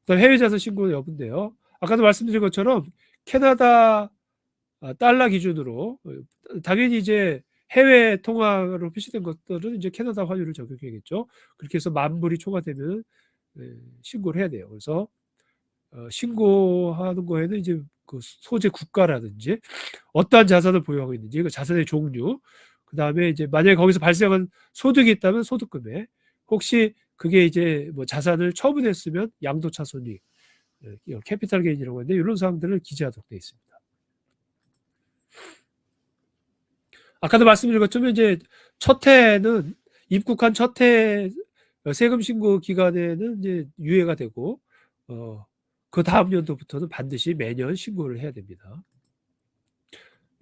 그다음 해외 자산 신고 여부인데요. 아까도 말씀드린 것처럼 캐나다 달러 기준으로 당연히 이제 해외 통화로 표시된 것들은 이제 캐나다 환율을 적용해야겠죠. 그렇게 해서 10,000불이 초과되면 신고를 해야 돼요. 그래서 신고하는 거에는 이제 그 소재 국가라든지 어떠한 자산을 보유하고 있는지, 그 자산의 종류, 그다음에 이제 만약에 거기서 발생한 소득이 있다면 소득 금액, 혹시 그게 이제 뭐 자산을 처분했으면 양도차 손익, 캐피탈 게인이라고 하는데 이런 사항들을 기재하도록 되어 있습니다. 아까도 말씀드린 것처럼 이제 첫 해는 입국한 첫 해 세금 신고 기간에는 이제 유예가 되고 그 다음 연도부터는 반드시 매년 신고를 해야 됩니다.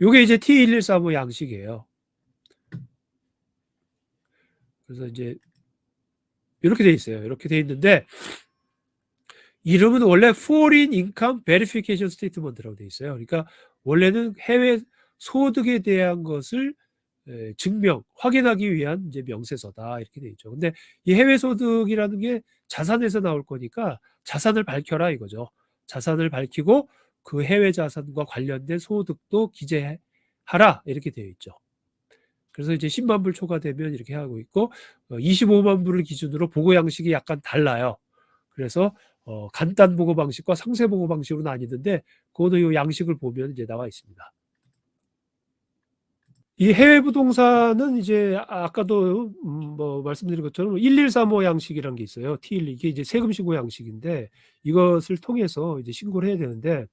요게 이제 T1135 양식이에요. 그래서 이제 이렇게 돼 있어요. 이렇게 돼 있는데 이름은 원래 Foreign Income Verification Statement라고 돼 있어요. 그러니까 원래는 해외 소득에 대한 것을 증명, 확인하기 위한 이제 명세서다 이렇게 돼 있죠. 근데 이 해외 소득이라는 게 자산에서 나올 거니까 자산을 밝혀라 이거죠. 자산을 밝히고 그 해외 자산과 관련된 소득도 기재하라 이렇게 되어 있죠. 그래서 이제 10만 불 초과되면 이렇게 하고 있고 25만 불을 기준으로 보고 양식이 약간 달라요. 그래서 간단 보고 방식과 상세 보고 방식으로 나뉘는데 그거는 이 양식을 보면 이제 나와 있습니다. 이 해외 부동산은 이제 아까도 뭐 말씀드린 것처럼 1135 양식이라는 게 있어요. T1 이게 이제 세금 신고 양식인데 이것을 통해서 이제 신고를 해야 되는데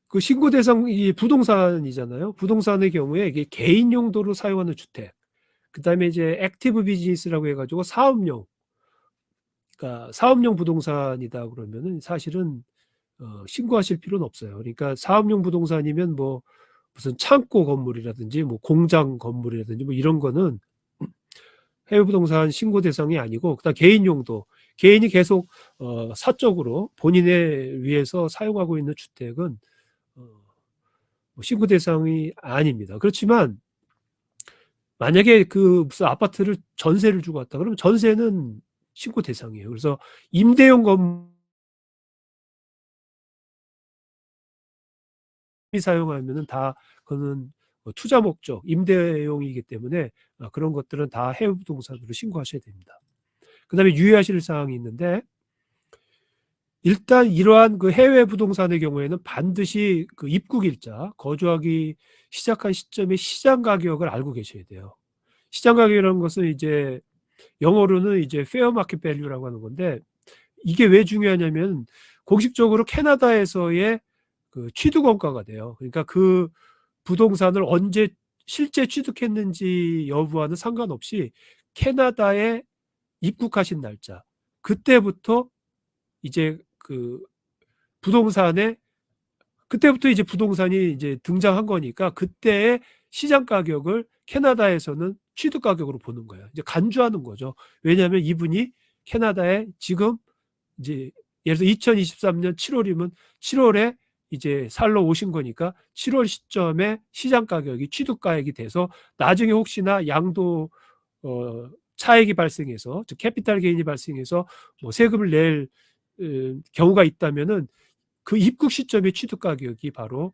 그 신고 대상이 부동산이잖아요. 부동산의 경우에 이게 개인 용도로 사용하는 주택, 그다음에 이제 액티브 비즈니스라고 해가지고 사업용, 그러니까 사업용 부동산이다 그러면은 사실은 신고하실 필요는 없어요. 그러니까 사업용 부동산이면 뭐 무슨 창고 건물이라든지 뭐 공장 건물이라든지 뭐 이런 거는 해외 부동산 신고 대상이 아니고 그다음 개인 용도, 개인이 계속 사적으로 본인을 위해서 사용하고 있는 주택은 신고 대상이 아닙니다. 그렇지만 만약에 그 무슨 아파트를 전세를 주고 왔다 그러면 전세는 신고 대상이에요. 그래서 임대용 건물이 사용하면은 다 그거는 투자 목적, 임대용이기 때문에 그런 것들은 다 해외 부동산으로 신고하셔야 됩니다. 그다음에 유의하실 사항이 있는데 일단 이러한 그 해외 부동산의 경우에는 반드시 그 입국 일자, 거주하기 시작한 시점의 시장 가격을 알고 계셔야 돼요. 시장 가격이라는 것은 이제 영어로는 이제 페어 마켓 밸류라고 하는 건데 이게 왜 중요하냐면 공식적으로 캐나다에서의 그 취득 원가가 돼요. 그러니까 그 부동산을 언제 실제 취득했는지 여부와는 상관없이 캐나다에 입국하신 날짜, 그때부터 이제 그 부동산에 그때부터 이제 부동산이 이제 등장한 거니까 그때의 시장 가격을 캐나다에서는 취득 가격으로 보는 거예요. 이제 간주하는 거죠. 왜냐하면 이분이 캐나다에 지금 이제 예를 들어 2023년 7월이면 7월에 이제 살러 오신 거니까 7월 시점에 시장 가격이 취득 가격이 돼서 나중에 혹시나 양도 차익이 발생해서 즉 캐피탈 게인이 발생해서 뭐 세금을 낼 경우가 있다면은 그 입국 시점의 취득 가격이 바로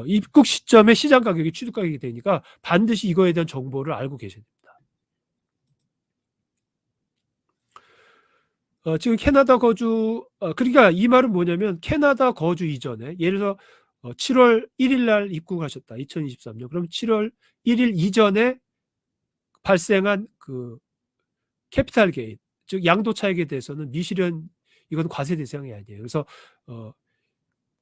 입국 시점의 시장 가격이 취득 가격이 되니까 반드시 이거에 대한 정보를 알고 계셔야 됩니다. 지금 캐나다 거주 그러니까 이 말은 뭐냐면 캐나다 거주 이전에 예를 들어 7월 1일 날 입국하셨다. 2023년. 그럼 7월 1일 이전에 발생한 그 캐피탈 게인, 즉 양도 차익에 대해서는 미실현 이건 과세 대상이 아니에요. 그래서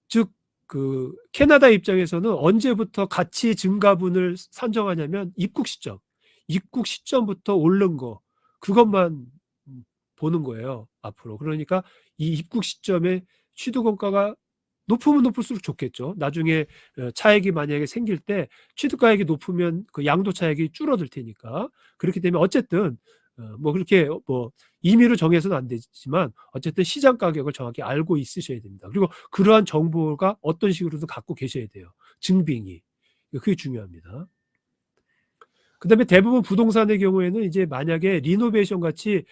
즉 그 캐나다 입장에서는 언제부터 가치 증가분을 산정하냐면 입국 시점부터 오른 거 그것만 보는 거예요. 앞으로. 그러니까 이 입국 시점에 취득 원가가 높으면 높을수록 좋겠죠. 나중에 차액이 만약에 생길 때 취득가액이 높으면 그 양도 차액이 줄어들 테니까. 그렇기 때문에 어쨌든 뭐 그렇게 뭐 임의로 정해서는 안 되지만 어쨌든 시장 가격을 정확히 알고 있으셔야 됩니다. 그리고 그러한 정보가 어떤 식으로든 갖고 계셔야 돼요. 증빙이. 그게 중요합니다. 그다음에 대부분 부동산의 경우에는 이제 만약에 리노베이션 같이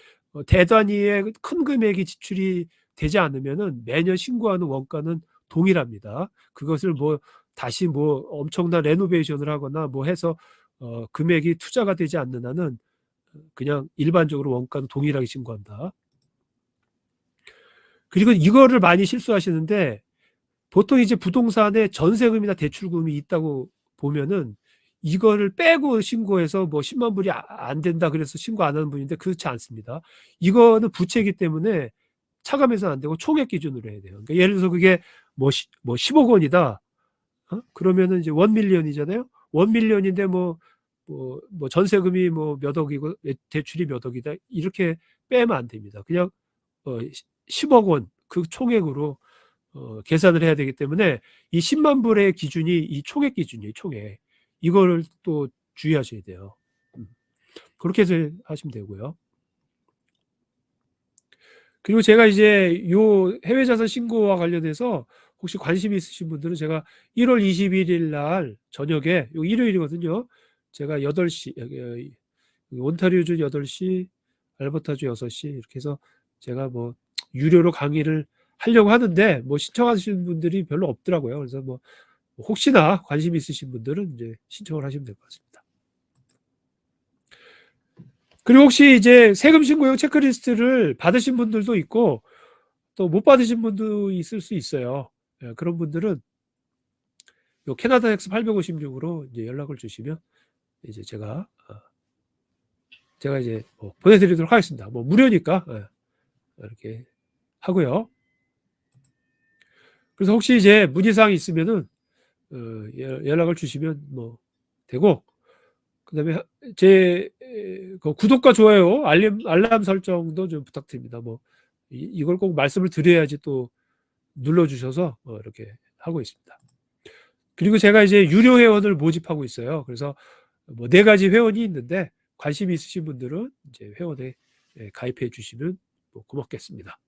대단위의 큰 금액이 지출이 되지 않으면은 매년 신고하는 원가는 동일합니다. 그것을 뭐 다시 뭐 엄청난 레노베이션을 하거나 뭐 해서 금액이 투자가 되지 않는 한은 그냥 일반적으로 원가는 동일하게 신고한다. 그리고 이거를 많이 실수하시는데, 보통 이제 부동산에 전세금이나 대출금이 있다고 보면은 이거를 빼고 신고해서 뭐 10만 불이 안 된다 그래서 신고 안 하는 분인데, 그렇지 않습니다. 이거는 부채이기 때문에 차감해서는 안 되고 총액 기준으로 해야 돼요. 그러니까 예를 들어서 그게 뭐 10억 원이다. 그러면은 이제 1밀리언이잖아요. 1밀리언인데 뭐 전세금이 뭐 몇 억이고 대출이 몇 억이다. 이렇게 빼면 안 됩니다. 그냥 10억 원 그 총액으로 계산을 해야 되기 때문에 이 10만 불의 기준이 이 총액 기준이에요. 총액. 이거를 또 주의하셔야 돼요. 그렇게 해서 하시면 되고요. 그리고 제가 이제 요 해외 자산 신고와 관련해서 혹시 관심이 있으신 분들은 제가 1월 21일 날 저녁에, 요 일요일이거든요. 제가 8시, 온타리오주 8시, 알버타주 6시 이렇게 해서 제가 뭐 유료로 강의를 하려고 하는데 뭐 신청하시는 분들이 별로 없더라고요. 그래서 뭐 혹시나 관심 있으신 분들은 이제 신청을 하시면 될 것 같습니다. 그리고 혹시 이제 세금 신고용 체크리스트를 받으신 분들도 있고 또 못 받으신 분도 있을 수 있어요. 그런 분들은 요 캐나다 엑스 856으로 이제 연락을 주시면 이제 제가 이제 뭐 보내드리도록 하겠습니다. 뭐 무료니까 이렇게 하고요. 그래서 혹시 이제 문의사항이 있으면은 연락을 주시면 뭐 되고, 그다음에 제 구독과 좋아요, 알람 설정도 좀 부탁드립니다. 뭐 이걸 꼭 말씀을 드려야지 또 눌러주셔서 이렇게 하고 있습니다. 그리고 제가 이제 유료 회원을 모집하고 있어요. 그래서 뭐 4가지 회원이 있는데 관심이 있으신 분들은 이제 회원에 가입해 주시면 뭐 고맙겠습니다.